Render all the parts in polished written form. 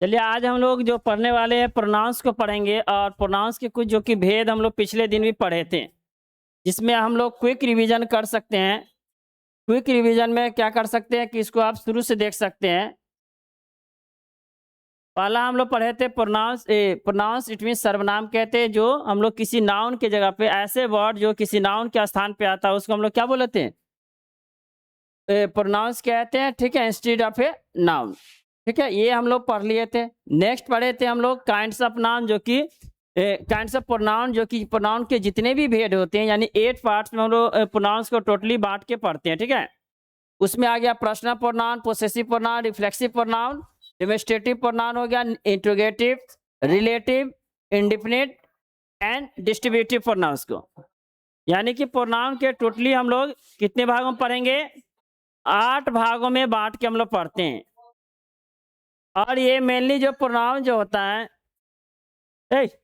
चलिए आज हम लोग जो पढ़ने वाले हैं प्रोनाउंस को पढ़ेंगे और प्रोनाउंस के कुछ जो कि भेद हम लोग पिछले दिन भी पढ़े थे, जिसमें हम लोग क्विक रिवीजन कर सकते हैं। क्विक रिवीजन में क्या कर सकते हैं कि इसको आप शुरू से देख सकते हैं। पहला हम लोग पढ़े थे प्रोनाउंस। प्रोनाउंस इट मीन सर्वनाम कहते हैं, जो हम लोग किसी नाउन के जगह पे ऐसे वर्ड जो किसी नाउन के स्थान पे आता है उसको हम लोग क्या बोलते हैं, प्रोनाउंस कहते हैं। ठीक है, इंस्टेड ऑफ ए नाउन। ठीक है, ये हम लोग पढ़ लिए थे। नेक्स्ट पढ़े थे हम लोग काइंड्स ऑफ नाउन, जो कि काइंड्स ऑफ प्रोनाउन, जो कि प्रोनाउन के जितने भी भेद होते हैं, यानी 8 पार्ट्स में हम लोग प्रोनाउंस को टोटली बांट के पढ़ते हैं। ठीक है, उसमें आ गया personal pronoun, possessive pronoun, reflexive pronoun, demonstrative pronoun हो गया, interrogative, relative, indefinite and distributive pronounce को। यानी कि प्रोनाउन के टोटली हम लोग कितने भागों में पढ़ेंगे, 8 भागों में बांट के हम लोग पढ़ते हैं। और ये मेनली जो प्रोनाउन जो होता है,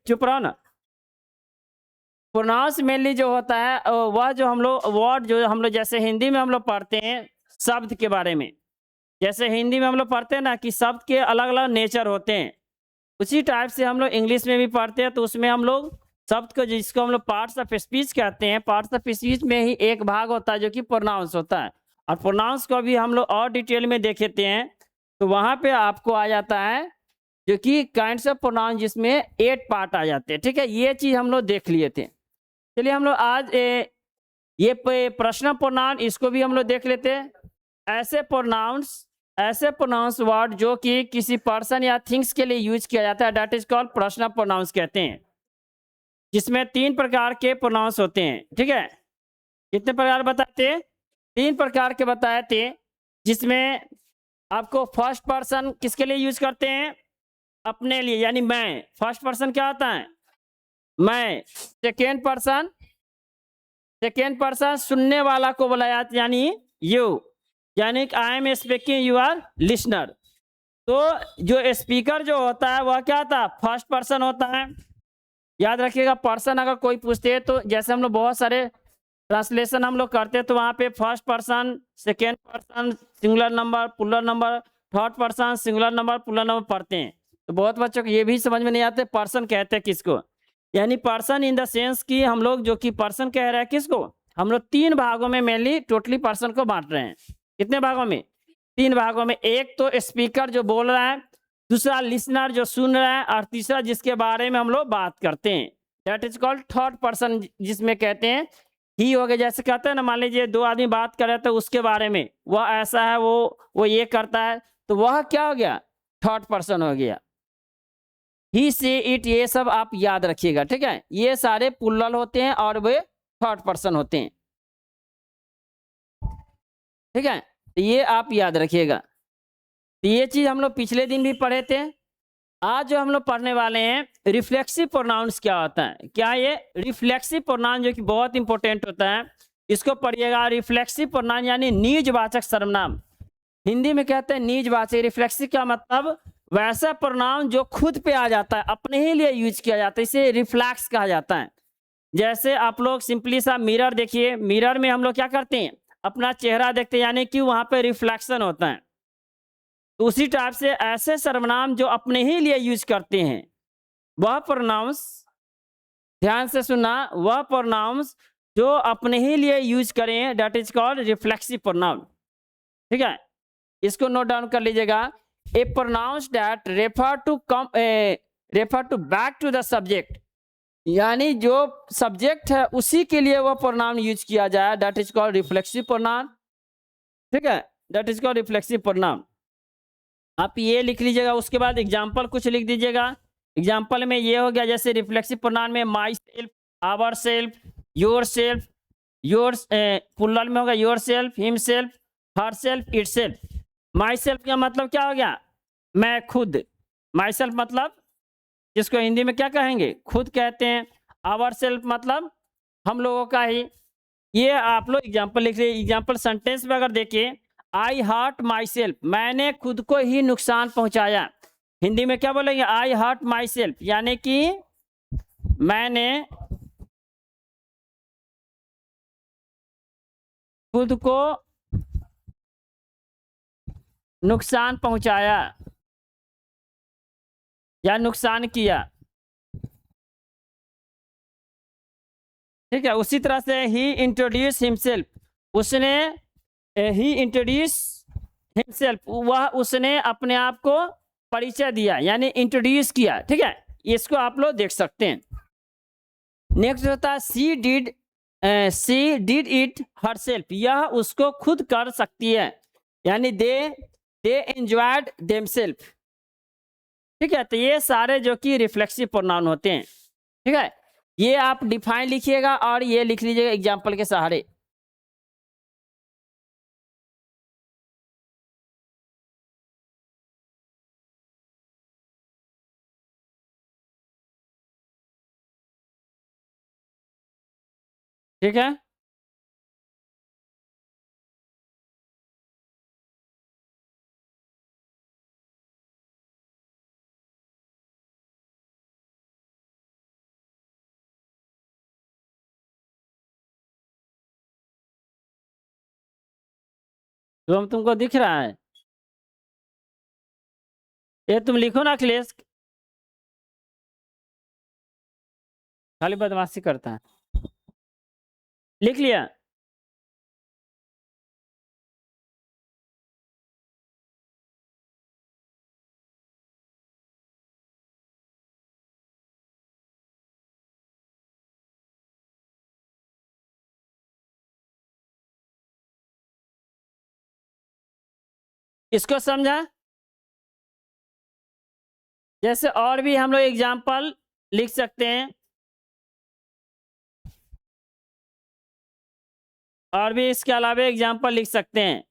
चुप रहो ना। प्रोनाउंस मेनली जो होता है वह जो हम लोग वर्ड जो हम लोग जैसे हिंदी में हम लोग पढ़ते हैं शब्द के बारे में, जैसे हिंदी में हम लोग पढ़ते हैं ना कि शब्द के अलग अलग नेचर होते हैं, उसी टाइप से हम लोग इंग्लिश में भी पढ़ते हैं। तो उसमें हम लोग शब्द को, जिसको हम लोग पार्ट्स ऑफ स्पीच कहते हैं, पार्ट्स ऑफ स्पीच में ही एक भाग होता है जो कि प्रोनाउंस होता है। और प्रोनाउंस को भी हम लोग और डिटेल में देखेते हैं, तो वहाँ पे आपको आ जाता है जो कि काइंड्स ऑफ प्रोनाउन, जिसमें 8 पार्ट आ जाते हैं। ठीक है, ये चीज़ हम लोग देख लिए थे। चलिए हम लोग आज ये पर्सनल प्रोनाउन, इसको भी हम लोग देख लेते हैं। ऐसे प्रोनाउंस वर्ड जो कि किसी पर्सन या थिंग्स के लिए यूज किया जाता है, that is called personal pronouns कहते हैं, जिसमें 3 प्रकार के प्रोनाउंस होते हैं। ठीक है, कितने प्रकार बताते हैं, 3 प्रकार के बताए थे, जिसमें आपको फर्स्ट पर्सन किसके लिए यूज करते हैं, अपने लिए, यानी मैं। फर्स्ट पर्सन क्या होता है, मैं। सेकेंड पर्सन सुनने वाला को बोला जाता है, यानी यू, यानी I am speaking, you our listener. तो जो स्पीकर जो होता है वह क्या होता है, फर्स्ट पर्सन होता है। याद रखिएगा, पर्सन अगर कोई पूछते हैं तो जैसे हम लोग बहुत सारे ट्रांसलेशन हम लोग करते हैं, तो वहाँ पे first person, second person singular number plural number, third person singular number plural number पढ़ते हैं। तो बहुत बच्चों को ये भी समझ में नहीं आते पर्सन कहते हैं किसको, यानी पर्सन इन द सेंस कि हम लोग जो कि पर्सन कह रहे हैं किसको, हम लोग 3 भागों में मेनली टोटली पर्सन को बांट रहे हैं। कितने भागों में, 3 भागों में। एक तो स्पीकर जो बोल रहा है, दूसरा लिसनर जो सुन रहा है, और तीसरा जिसके बारे में हम लोग बात करते हैं, that is called third person, जिसमें कहते हैं ही हो गया। जैसे कहते हैं ना, मान लीजिए 2 आदमी बात कर रहे थे उसके बारे में, वह ऐसा है, वो ये करता है, तो वह क्या हो गया, थर्ड पर्सन हो गया। ही से इट, ये सब आप याद रखिएगा। ठीक है, ये सारे प्लूरल होते हैं और वे थर्ड पर्सन होते हैं। ठीक है, तो ये आप याद रखिएगा। तो ये चीज हम लोग पिछले दिन भी पढ़े थे। आज जो हम लोग पढ़ने वाले हैं रिफ्लेक्सिव प्रोनाउंस क्या होता है, क्या ये रिफ्लेक्सिव प्रोनाउन जो कि बहुत इंपॉर्टेंट होता है, इसको पढ़िएगा। रिफ्लेक्सिव प्रोनाउन यानी निजवाचक सर्वनाम, हिंदी में कहते हैं निजवाचक। रिफ्लेक्सिव का मतलब वैसा प्रोनाउन जो खुद पे आ जाता है, अपने ही लिए यूज किया जाता है, इसे रिफ्लेक्स कहा जाता है। जैसे आप लोग सिंपली सा मिरर देखिए, मिरर में हम लोग क्या करते हैं, अपना चेहरा देखते हैं, यानी कि वहां पे रिफ्लेक्शन होता है। तो उसी टाइप से ऐसे सर्वनाम जो अपने ही लिए यूज करते हैं, वह प्रोनाउंस, ध्यान से सुनना, वह प्रोनाउंस जो अपने ही लिए यूज करें, that is called reflexive pronoun. ठीक है, इसको नोट डाउन कर लीजिएगा। A pronouns that refer to back to the subject, यानी जो सब्जेक्ट है उसी के लिए वह प्रोनाउन यूज किया जाए, that is called reflexive pronoun. ठीक है, that is called reflexive pronoun. आप ये लिख लीजिएगा, उसके बाद एग्जाम्पल कुछ लिख दीजिएगा। एग्जाम्पल में ये हो गया, जैसे रिफ्लेक्सिव प्रोनाउन में myself, ourself, yourself, yours, plural में होगा yourself, himself, herself, itself. Myself का मतलब क्या हो गया, मैं खुद। माई सेल्फ मतलब जिसको हिंदी में क्या कहेंगे, खुद कहते हैं। आवर सेल्फ मतलब हम लोगों का ही। ये आप लोग एग्जाम्पल लिख रहे, एग्जाम्पल सेंटेंस में अगर देखिए, आई हर्ट माई सेल्फ, मैंने खुद को ही नुकसान पहुंचाया। हिंदी में क्या बोलेंगे, आई हर्ट माई सेल्फ, यानी कि मैंने खुद को नुकसान पहुंचाया। या नुकसान किया, ठीक है। उसी तरह से ही इंट्रोड्यूस हिमसेल्फ, उसने ही इंट्रोड्यूस हिमसेल्फ, वह उसने अपने आप को परिचय दिया यानी इंट्रोड्यूस किया, ठीक है। इसको आप लोग देख सकते हैं। नेक्स्ट होता है सी डिड इट हरसेल्फ, यह उसको खुद कर सकती है यानी दे एंजॉयड देमसेल्फ, ठीक है। तो ये सारे जो कि रिफ्लेक्सिव प्रोनाउन होते हैं, ठीक है। ये आप डिफाइन लिखिएगा और ये लिख लीजिएगा एग्जाम्पल के सहारे। ठीक है, तो हम तुमको दिख रहा है, ये तुम लिखो ना अखिलेश, खाली बदमाशी करता है। लिख लिया? इसको समझा? जैसे और भी हम लोग एग्जाम्पल लिख सकते हैं, और भी इसके अलावा एग्जाम्पल लिख सकते हैं।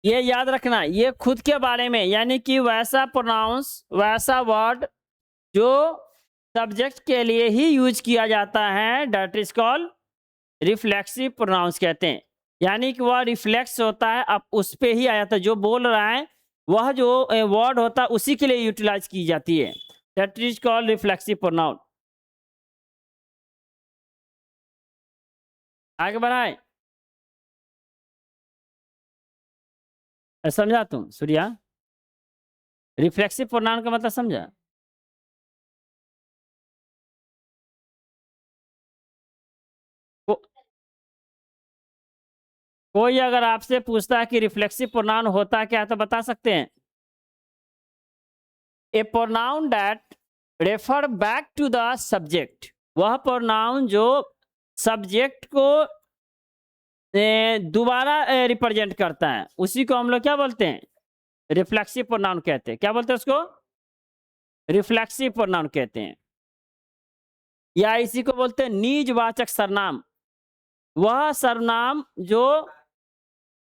ये याद रखना, ये खुद के बारे में यानी कि वैसा प्रोनाउंस, वैसा वर्ड जो सब्जेक्ट के लिए ही यूज किया जाता है, that is called reflexive pronouns कहते हैं। यानी कि वह रिफ्लेक्स होता है, अब उस पे ही आ जाता है, जो बोल रहा है वह जो वर्ड होता है उसी के लिए यूटिलाइज की जाती है, that is called reflexive pronoun. आगे बढ़ाए, समझा तुम सूर्या? रिफ्लेक्सिव प्रोनाउन का मतलब समझा? को, कोई अगर आपसे पूछता है कि रिफ्लेक्सिव प्रोनाउन होता क्या है तो बता सकते हैं? A pronoun that refer back to the subject, वह प्रोनाउन जो सब्जेक्ट को दोबारा रिप्रेजेंट करता है, उसी को हम लोग क्या बोलते हैं? रिफ्लेक्सिव प्रोनाउन कहते हैं। क्या बोलते हैं उसको? रिफ्लेक्सिव प्रोनाउन कहते हैं। या इसी को बोलते हैं निजवाचक सर्वनाम, वह सर्वनाम जो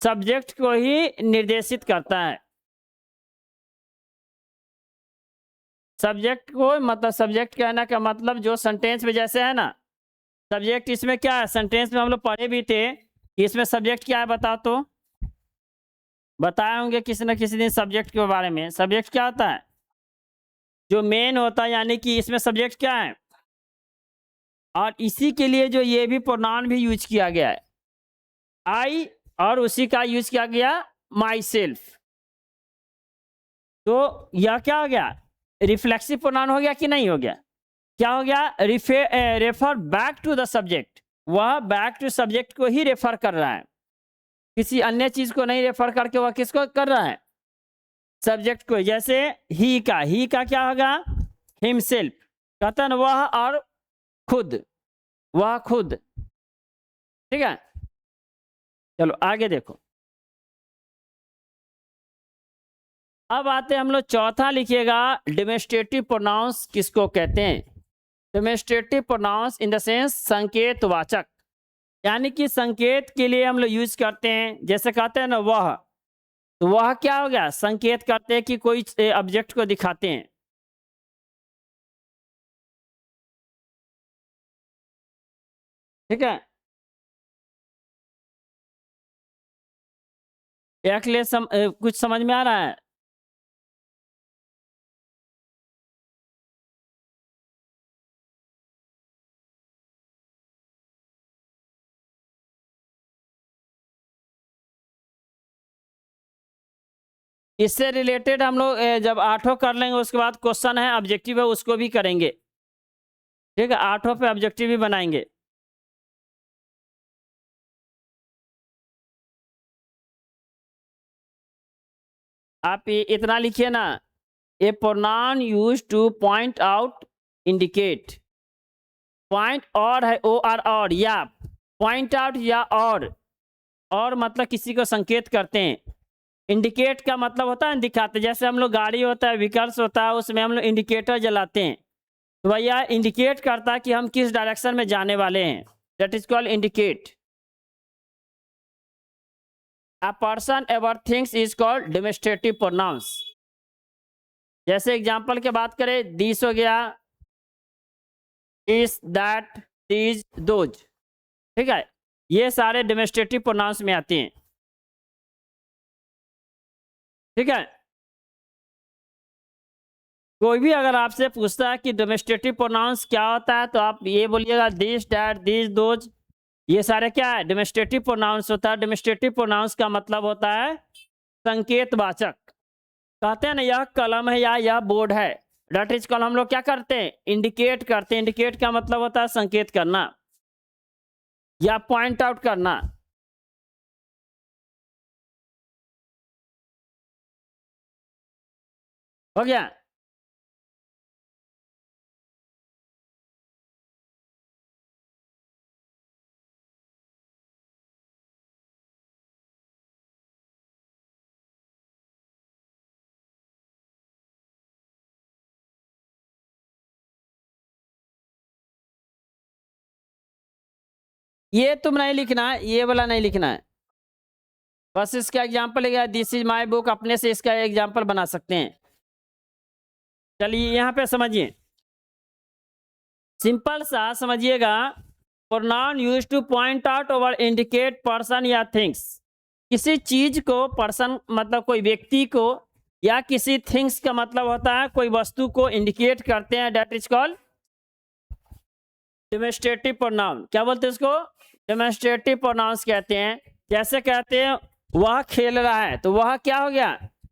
सब्जेक्ट को ही निर्देशित करता है। सब्जेक्ट को मतलब, सब्जेक्ट कहना का मतलब जो सेंटेंस में जैसे है ना, सब्जेक्ट इसमें क्या है, सेंटेंस में हम लोग पढ़े भी थे कि इसमें सब्जेक्ट क्या है, बताओ तो। बताए होंगे किसी न किसी दिन सब्जेक्ट के बारे में। सब्जेक्ट क्या होता है? जो मेन होता है, यानी कि इसमें सब्जेक्ट क्या है, और इसी के लिए जो ये भी प्रोनाउन भी यूज किया गया है, आई, और उसी का यूज किया गया माई सेल्फ। तो यह क्या हो गया? रिफ्लेक्सिव प्रोनाउन हो गया कि नहीं हो गया? क्या हो गया? Refer back to the subject, वह बैक टू सब्जेक्ट को ही रेफर कर रहा है, किसी अन्य चीज को नहीं रेफर करके वह किसको कर रहा है? सब्जेक्ट को। जैसे ही का क्या होगा? हिमसेल्फ, कथन वह और खुद, वह खुद, ठीक है। चलो आगे देखो, अब आते हैं हम लोग चौथा, लिखिएगा डेमोन्स्ट्रेटिव प्रोनाउंस किसको कहते हैं? Demonstrative pronouns in the sense संकेतवाचक, यानी कि संकेत के लिए हम लोग यूज करते हैं। जैसे कहते हैं ना वह, तो वह क्या हो गया? संकेत करते हैं कि कोई ऑब्जेक्ट को दिखाते हैं, ठीक है। एक लिए कुछ समझ में आ रहा है? इससे रिलेटेड हम लोग जब 8 कर लेंगे उसके बाद क्वेश्चन है ऑब्जेक्टिव है उसको भी करेंगे, ठीक है, 8 पे ऑब्जेक्टिव भी बनाएंगे। आप इतना लिखिए ना, a pronoun use to point out, indicate, point और है ओ आर और, या पॉइंट आउट या और मतलब किसी को संकेत करते हैं। इंडिकेट का मतलब होता है दिखाते, जैसे हम लोग गाड़ी होता है व्हीकल्स होता है उसमें हम लोग इंडिकेटर जलाते हैं, तो भैया इंडिकेट करता है कि हम किस डायरेक्शन में जाने वाले हैं, that is called indicate. A person ever thinks is called demonstrative pronouns। जैसे एग्जांपल की बात करें, दिस हो गया, इस, दैट, दीज, दोज, ठीक है, ये सारे डेमोस्ट्रेटिव प्रोनाउंस में आते हैं, ठीक है। कोई भी अगर आपसे पूछता है कि डेमोस्ट्रेटिव प्रोनाउंस क्या होता है तो आप ये बोलिएगा दिस, दैट, दीज, दोज, ये सारे क्या है, डेमोस्ट्रेटिव प्रोनाउंस होता है। डेमोस्ट्रेटिव प्रोनाउंस का मतलब होता है संकेतवाचक। कहते हैं ना यह कलम है या यह बोर्ड है, दैट इज कॉल्ड, हम लोग क्या करते हैं, इंडिकेट करते हैं। इंडिकेट का मतलब होता है संकेत करना या पॉइंट आउट करना। हो गया। ये तुम नहीं लिखना है, ये वाला नहीं लिखना है, बस इसका एग्जाम्पल है, दिस इज माई बुक, अपने से इसका एग्जाम्पल बना सकते हैं। चलिए यहाँ पे समझिए, सिंपल सा समझिएगा, pronoun use to point out और इंडिकेट पर्सन या थिंग्स। किसी चीज को, पर्सन मतलब कोई व्यक्ति को, या किसी थिंग्स का मतलब होता है कोई वस्तु को इंडिकेट करते हैं, that is called demonstrative pronoun. क्या बोलते हैं इसको, डेमोस्ट्रेटिव प्रोनाउंस कहते हैं। जैसे कहते हैं वह खेल रहा है, तो वह क्या हो गया,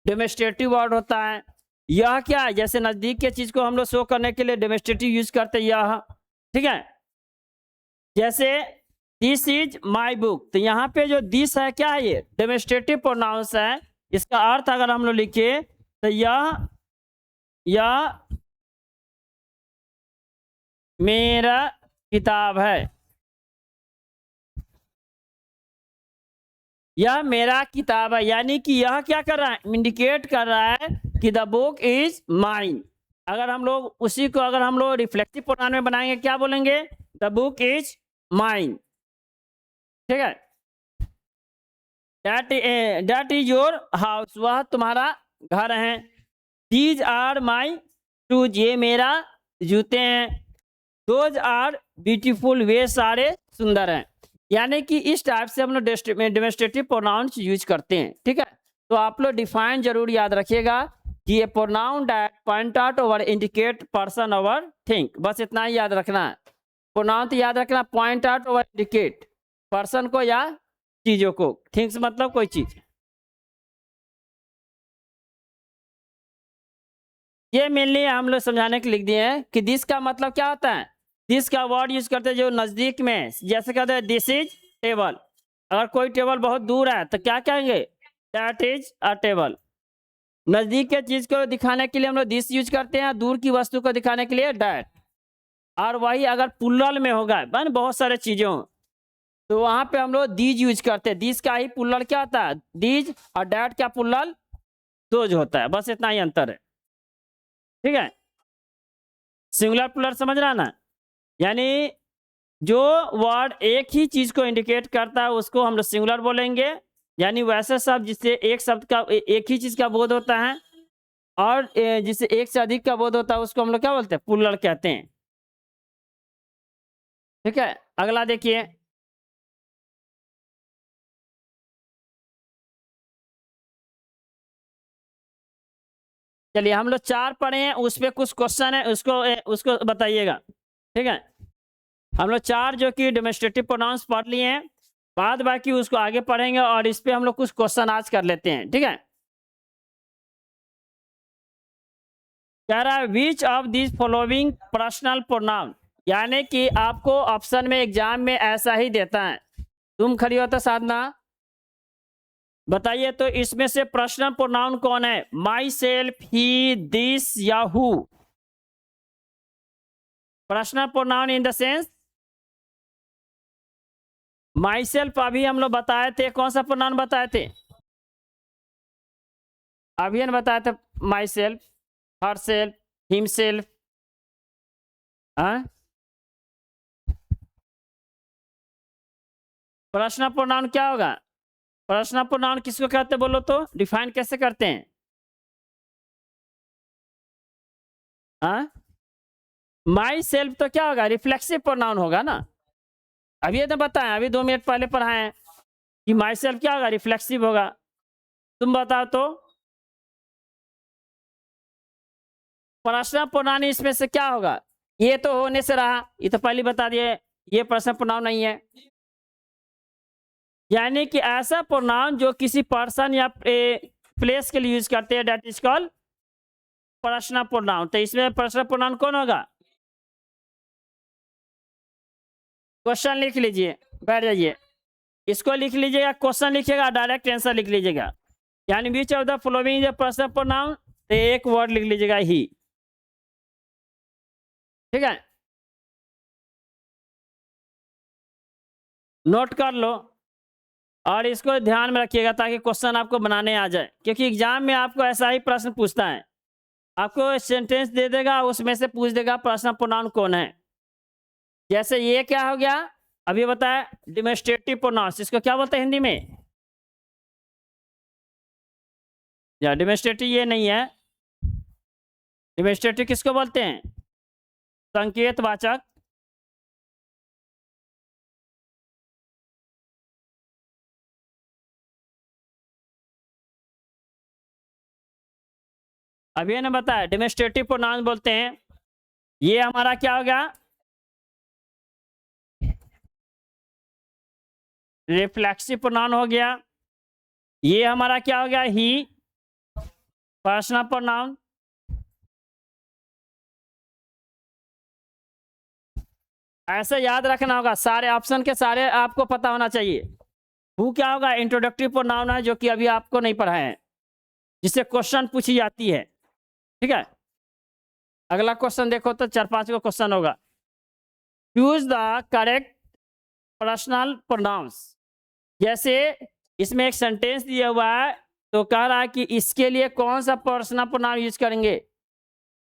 डेमोस्ट्रेटिव वर्ड होता है। यह क्या है, जैसे नजदीक के चीज को हम लोग शो करने के लिए डेमोस्ट्रेटिव यूज करते हैं यह, ठीक है। जैसे दिस इज माई बुक, तो यहाँ पे जो दिस है क्या है, ये डेमोस्ट्रेटिव प्रोनाउंस है। इसका अर्थ अगर हम लोग लिखे तो यह मेरा किताब है, यह मेरा किताब है, यानी कि यह क्या कर रहा है, इंडिकेट कर रहा है कि द बुक इज माइन। अगर हम लोग उसी को अगर हम लोग रिफ्लेक्टिव प्रोनाउन में बनाएंगे क्या बोलेंगे, द बुक इज माइन, ठीक है। दैट इज योर हाउस, वह तुम्हारा घर है। दीज आर माई शूज, ये मेरा जूते हैं। दोज आर ब्यूटीफुल, वे सारे सुंदर हैं। यानी कि इस टाइप से हम लोग डेमोस्ट्रेटिव प्रोनाउंस यूज करते हैं, ठीक है। तो आप लोग डिफाइन जरूर याद रखिएगा कि ये pronoun that point out over indicate person over think, बस इतना ही याद रखना है। प्रोनाउन तो याद रखना, point out over indicate person को या चीजों को, थिंग्स मतलब कोई चीज। ये मेनली हम लोग समझाने के लिख दिए हैं कि दिस का मतलब क्या होता है। दिस का वर्ड यूज करते हैं जो नजदीक में, जैसे कहते हैं दिस इज टेबल, अगर कोई टेबल बहुत दूर है तो क्या कहेंगे, दैट इज अ टेबल। नजदीक के चीज को दिखाने के लिए हम लोग दिस यूज करते हैं, दूर की वस्तु को दिखाने के लिए दैट। और वही अगर प्लुरल में होगा बन बहुत सारे चीजों, तो वहां पे हम लोग दीज यूज करते हैं। दिस का ही प्लुरल क्या होता है, दीज, और दैट का प्लुरल दोज होता है, बस इतना ही अंतर है, ठीक है। सिंगुलर प्लुरल समझ रहा ना, यानी जो वर्ड एक ही चीज को इंडिकेट करता है उसको हम लोग सिंगुलर बोलेंगे, यानी वैसे शब्द जिससे एक शब्द का एक ही चीज का बोध होता है, और जिससे एक से अधिक का बोध होता है उसको हम लोग क्या बोलते हैं, प्लुरल कहते हैं, ठीक है। अगला देखिए, चलिए हम लोग 4 पढ़े हैं, उस पर कुछ क्वेश्चन है, उसको बताइएगा, ठीक है। हम लोग 4 जो कि डेमोस्ट्रेटिव प्रोनाउंस पढ़ लिए हैं, बाद बाकी उसको आगे पढ़ेंगे, और इस पे हम लोग कुछ क्वेश्चन आज कर लेते हैं, ठीक है। कह रहा है which of this following personal pronoun, यानी कि आपको ऑप्शन में एग्जाम में ऐसा ही देता है। तुम खड़ी होता साधना, बताइए तो इसमें से पर्सनल प्रोनाउन कौन है? माई सेल्फ, ही, दिस या who? Personal pronoun in the sense my self अभी हम लोग बताए थे, कौन सा प्रोनाउन बताए थे? अभी हम बताए थे my self, her self, him self. Personal pronoun क्या होगा? पर्सनल प्रोनाउन किसको कहते हैं बोलो तो, डिफाइन कैसे करते हैं? माई सेल्फ तो क्या होगा? रिफ्लेक्सिव प्रोनाउन होगा ना। अभी ये तो बताएं, अभी 2 मिनट पहले पढ़ाए हैं कि माई सेल्फ क्या होगा? रिफ्लेक्सिव होगा। तुम बताओ तो पर्सनल प्रोनाउन इसमें से क्या होगा? ये तो होने से रहा, ये तो पहले बता दिए, ये पर्सनल प्रोनाउन नहीं है। यानी कि ऐसा प्रोनाउन जो किसी पर्सन या प्लेस के लिए यूज करते हैं, that is called personal pronoun. तो इसमें पर्सनल प्रोनाउन कौन होगा? क्वेश्चन लिख लीजिए, बैठ जाइए, इसको लिख लीजिएगा, क्वेश्चन लिखिएगा, डायरेक्ट आंसर लिख लीजिएगा। यानी which of the following is personal pronoun, तो एक वर्ड लिख लीजिएगा ही। ठीक है, नोट कर लो और इसको ध्यान में रखिएगा ताकि क्वेश्चन आपको बनाने आ जाए, क्योंकि एग्जाम में आपको ऐसा ही प्रश्न पूछता है। आपको सेंटेंस दे देगा, उसमें से पूछ देगा पर्सनल प्रोनाउन कौन है। जैसे ये क्या हो गया, अभी बताया डेमोन्स्ट्रेटिव प्रोनाउंस, इसको क्या बोलते हैं हिंदी में? या डेमोन्स्ट्रेटिव ये नहीं है, डेमोन्स्ट्रेटिव किसको बोलते हैं? संकेतवाचक। अभी ने बताया डेमोन्स्ट्रेटिव प्रोनाउन बोलते हैं। ये हमारा क्या हो गया? रिफ्लेक्सिव प्रोनाउन हो गया। ये हमारा क्या हो गया? ही, पर्सनल प्रोनाउन। ऐसे याद रखना होगा, सारे ऑप्शन के सारे आपको पता होना चाहिए। हु क्या होगा? इंट्रोडक्टरी प्रोनाउन है, जो कि अभी आपको नहीं पढ़ा है, जिससे क्वेश्चन पूछी जाती है। ठीक है, अगला क्वेश्चन देखो तो 4-5 को क्वेश्चन होगा। Choose the correct personal pronouns. जैसे इसमें एक सेंटेंस दिया हुआ है, तो कह रहा है कि इसके लिए कौन सा पर्सनल प्रोनाउन यूज करेंगे?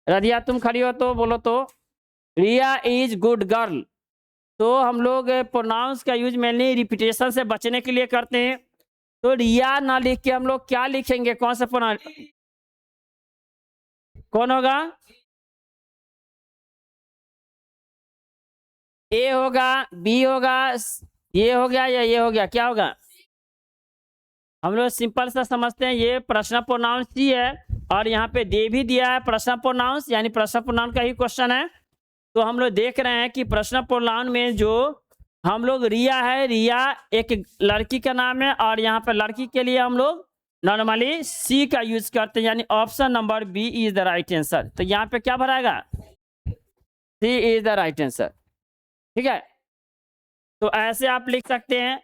रदिया तुम खड़ी हो तो बोलो तो। रिया इज गुड गर्ल। तो हम लोग प्रोनाउंस का यूज मेनली रिपीटेशन से बचने के लिए करते हैं। तो रिया ना लिख के हम लोग क्या लिखेंगे? कौन सा प्रोनाउन कौन होगा? ए होगा, बी होगा, ये हो गया या ये हो गया? क्या होगा? हम लोग सिंपल सा समझते हैं, ये पर्सनल प्रोनाउंस ही है और यहाँ पे दे भी दिया है पर्सनल प्रोनाउंस, यानी पर्सनल प्रोनाउन का ही क्वेश्चन है। तो हम लोग देख रहे हैं कि पर्सनल प्रोनाउन में जो हम लोग रिया है, रिया एक लड़की का नाम है और यहाँ पे लड़की के लिए हम लोग नॉर्मली सी का यूज करते हैं, यानी option number B is the right answer. तो यहाँ पे क्या भराएगा? C is the right answer. ठीक है, तो ऐसे आप लिख सकते हैं।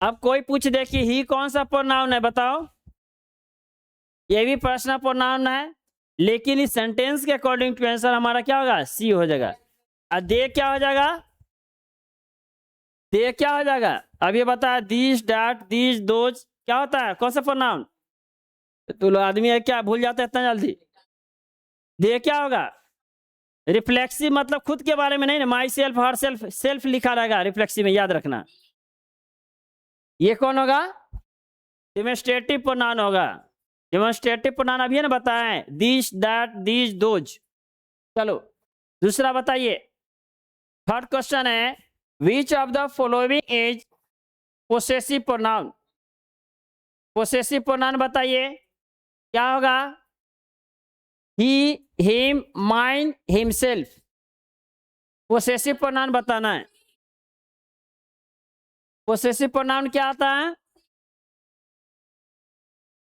अब कोई पूछ दे कि ही कौन सा प्रोनाउन है, बताओ। ये भी पर्सनल प्रोनाउन है, लेकिन इस सेंटेंस के अकॉर्डिंग टू आंसर हमारा क्या होगा? सी हो जाएगा। और दे क्या हो जाएगा? दे क्या हो जाएगा? अब ये बता, दिस, दैट, दिस, दोज क्या होता है? कौन सा प्रोनाउन? तो लोग आदमी है क्या, भूल जाता है इतना जल्दी? दे क्या होगा? रिफ्लेक्सिव, मतलब खुद के बारे में नहीं ना, my self, her self, self लिखा रहेगा रिफ्लेक्सिव में, याद रखना। ये कौन होगा? डेमोन्स्ट्रेटिव प्रोनाउन होगा। डेमोन्स्ट्रेटिव प्रोनाउन अभी ना बताएं, दिस, दैट, दिस, दोज। चलो दूसरा बताइए। थर्ड क्वेश्चन है, which of the following is possessive pronoun? Possessive pronoun बताइए क्या होगा? He, him, mine, himself. Possessive pronoun बताना है। पोसेसिव प्रोनाउन क्या आता है?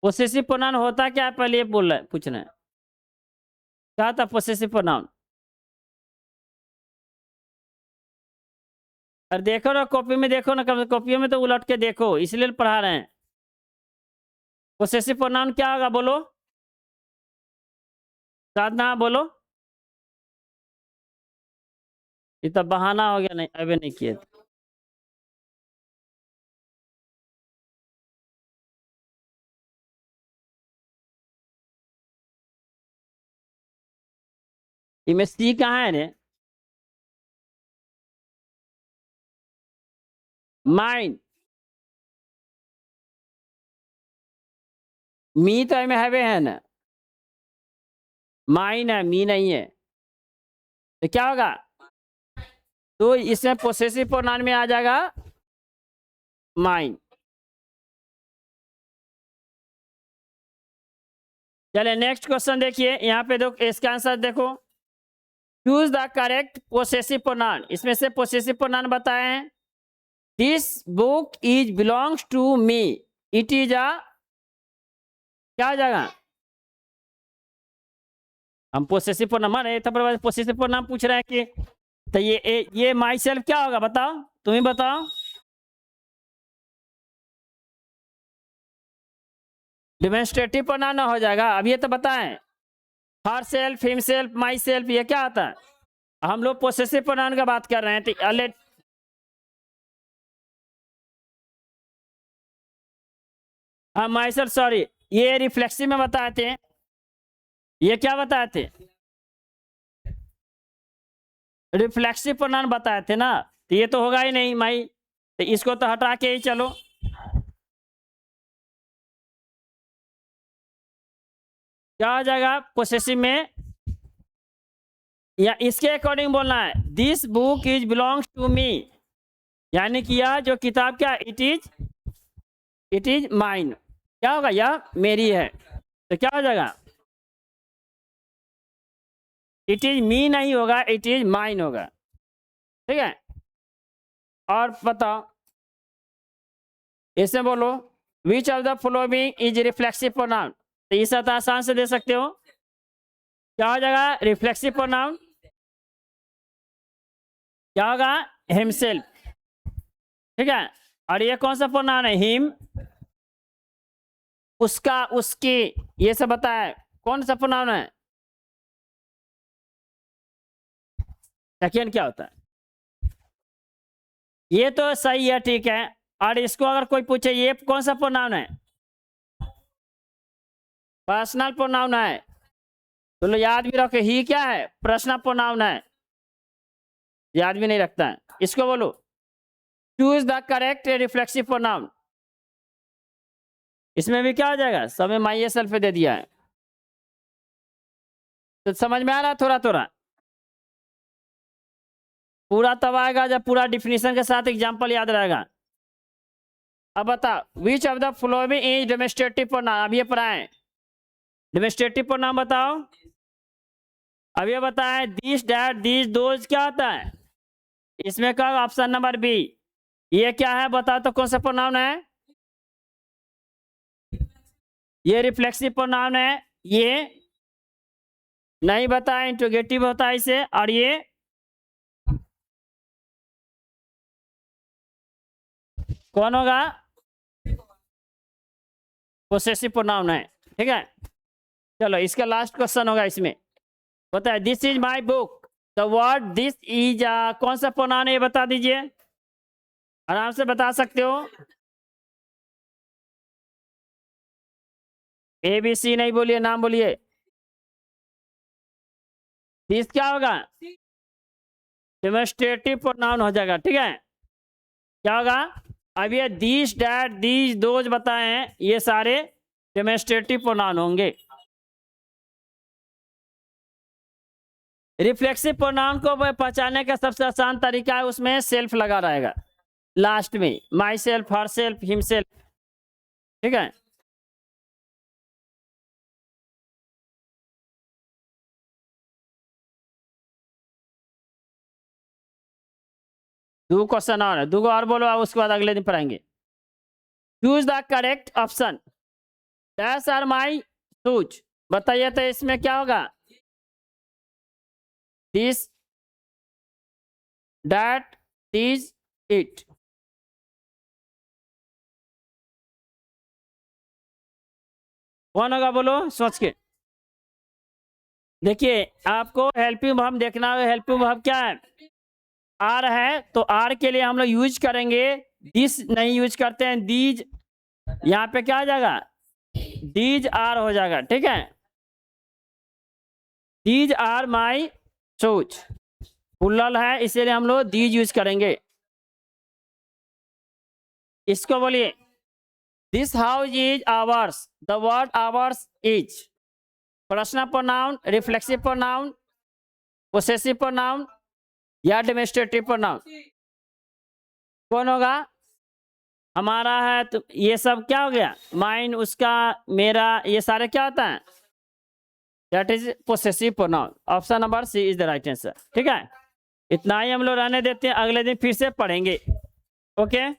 पोसेसिव प्रोनाउन होता क्या है, पहले ये बोल रहे पूछ रहे हैं, क्या था पोसेसिव प्रोनाउन? अरे देखो ना कॉपी में, देखो ना, कब कॉपी में तो उलट के देखो, इसलिए पढ़ा रहे हैं। पोसेसिव प्रोनाउन क्या होगा बोलो, साधना बोलो। ये तो बहाना हो गया, नहीं अबे नहीं किए। इनमें सी कहाँ है रे? माइन, मी तो में हैवे है ना, माइन है, मी नहीं है, तो क्या होगा? तो इसमें पोसेसिव प्रोनाउन में आ जाएगा माइन। चलिए नेक्स्ट क्वेश्चन देखिए, यहाँ पे देखो इसका आंसर देखो, choose the correct possessive pronoun. इसमें से पोसेसिव प्रोनाउन बताए हैं, this book is belongs to me, it is a, क्या हो जाएगा? हम पोसेसिव प्रोनाउन माने तो पोसेसिव प्रोनाउन पूछ रहे हैं कि, तो ये माई सेल्फ क्या होगा बताओ, तुम ही बताओ। डिमोन्स्ट्रेटिव प्रोनाउन हो जाएगा। अब ये तो बताएं, her self, him self, my self, ये क्या आता है? हम लोग पोसेसिव प्रोनाउन का बात कर रहे हैं, तो हाँ माई सेल्फ, सॉरी, ये रिफ्लेक्सिव में बताए थे, ये क्या बताए थे? रिफ्लेक्सिव प्रोनाउन बताए थे ना, तो ये तो होगा ही नहीं माई, तो इसको तो हटा के ही चलो। क्या हो जाएगा पोसेसिव में? या इसके अकॉर्डिंग बोलना है, this book is belongs to me, यानी कि यह जो किताब क्या, इट इज माइन, क्या होगा? यह मेरी है, तो क्या हो जाएगा? इट इज मी नहीं होगा, इट इज माइन होगा, ठीक है। और बताओ, इसमें बोलो, विच of the following is reflexive pronoun, तो इस तो आसान से दे सकते हो, क्या हो जाएगा रिफ्लेक्सिव प्रोनाउन? क्या होगा? हिमसेल्फ, ठीक है। और ये कौन सा प्रोनाउन है? हिम, उसका, उसकी, ये सब बताया, कौन सा प्रोनाउन है? सेकेंड क्या होता है? ये तो सही है, ठीक है। और इसको अगर कोई पूछे ये कौन सा प्रोनाउन है? पर्सनल प्रोनाउन है, तो लो याद भी रखो, ही क्या है? पर्सनल प्रोनाउन है, याद भी नहीं रखता है। इसको बोलो, choose the correct reflexive pronoun. इसमें भी क्या हो जाएगा? सब में माई सेल्फ दे दिया है, तो समझ में आ रहा है थोड़ा थोड़ा? पूरा तब आएगा जब पूरा डिफिनीशन के साथ एग्जाम्पल याद रहेगा। अब बता, विच of the following is demonstrative pronoun, अब ये पढ़ाएं, डेमोन्स्ट्रेटिव प्रोनाउन बताओ। अब ये बताएं, दिस, डैट, दिस, दोज क्या होता है? इसमें क्या? ऑप्शन नंबर बी, ये क्या है बताओ तो, कौन सा प्रोनाउन है? ये रिफ्लेक्सिव प्रोनाउन है, ये नहीं बताया, इंट्रोगेटिव होता है इसे, और ये कौन होगा? पोसेसिव प्रोनाउन है, ठीक है। चलो इसका लास्ट क्वेश्चन होगा, इसमें बताए, this is my book, the word this is कौन सा प्रोनाउन है ये बता दीजिए, आराम से बता सकते हो। ए बी सी नहीं बोलिए, नाम बोलिए। दिस क्या होगा? डेमोन्स्ट्रेटिव प्रोनाउन हो जाएगा, ठीक है। क्या होगा? अब ये दिस, डैट, दीज, दोज बताए हैं, ये सारे डेमोन्स्ट्रेटिव प्रोनाउन होंगे। रिफ्लेक्सिव प्रोनाउन को पहचानने का सबसे आसान तरीका है, उसमें सेल्फ लगा रहेगा लास्ट में, my self, her self, him self, ठीक है। दो क्वेश्चन और है, दो और बोलो, उसके बाद अगले दिन पढ़ाएंगे। Choose the correct option, dash are my shoes, बताइए तो इसमें क्या होगा? This, that, this, it. कौन होगा बोलो सोच के। देखिए आपको हेल्पिंग वर्ब देखना है, हेल्पिंग वर्ब क्या है? आर है, तो आर के लिए हम लोग यूज करेंगे, दिस नहीं यूज करते हैं, दीज। यहाँ पे क्या आ जाएगा? दीज आर हो जाएगा, ठीक है। These are my shoes, plural है इसीलिए हम लोग दीज यूज करेंगे। इसको बोलिए, this house is ours, the word ours is personal pronoun, reflexive pronoun, possessive pronoun या डेमोन्स्ट्रेटिव प्रोनाउन? कौन होगा? हमारा है, तो ये सब क्या हो गया? माइन, उसका, मेरा, ये सारे क्या होता है? That is possessive pronoun. Option number C is the right answer, ठीक है। इतना ही हम लोग रहने देते हैं, अगले दिन फिर से पढ़ेंगे। ओके।